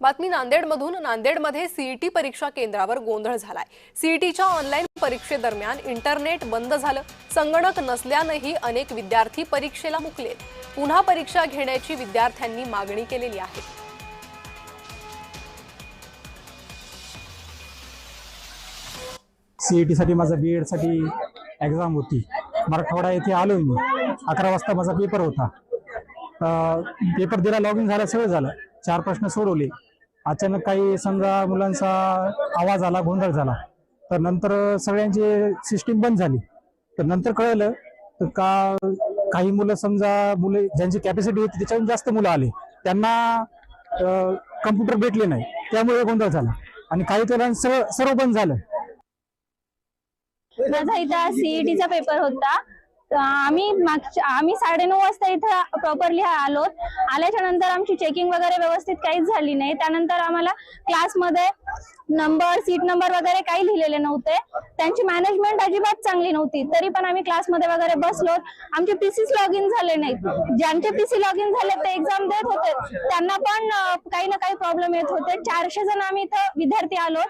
बातमी नांदेडमधून। नांदेडमध्ये सीईटी परीक्षा केंद्रावर गोंधळ झालाय। सीईटीच्या ऑनलाईन परीक्षेदरम्यान इंटरनेट बंद झालं। संगणक नसल्यानेही अनेक विद्यार्थी परीक्षेला मुकलेत। पुन्हा परीक्षा घेण्याची विद्यार्थ्यांनी मागणी केलेली आहे। सीईटी साठी माझा बीएड साठी एग्जाम होती। मराठवाडा येथे आलो मी। 11 वाजता माझा पेपर होता। पेपर दिला, लॉग इन झाला, सगळं झालं। 4 प्रश्न सोडवले। अचानक काही समजा मुलांचा आवाज आला, गोंधळ झाला। तर नंतर सगळ्यांची सिस्टीम बंद झाली। तर नंतर कळलं तर काही मुलं समजा ज्यांची कॅपॅसिटी होती त्याच्याहून जास्त मुलं आले, त्यांना कम्प्युटर भेटले नाही, त्यामुळे गोंधळ झाला आणि काही मुलांचं सर्व बंद झालं। माझा इथं सीईटीचा पेपर होता। आम्ही 9:30 वाजता इथं प्रॉपरली आलो। आल्याच्या नंतर आमची चेकिंग वगैरे व्यवस्थित काहीच झाली नाही। त्यानंतर आम्हाला क्लासमध्ये नंबर, सीट नंबर वगैरे काही लिहिलेले नव्हते। त्यांची मॅनेजमेंट अजिबात चांगली नव्हती। तरी पण आम्ही क्लासमध्ये वगैरे बसलो। आमचे पीसीच लॉग इन झाले नाहीत। ज्यांचे पीसी लॉग इन झाले ते एक्झाम देत होते, त्यांना पण काही ना काही प्रॉब्लेम येत होते। 400 जण आम्ही इथं विद्यार्थी आलो।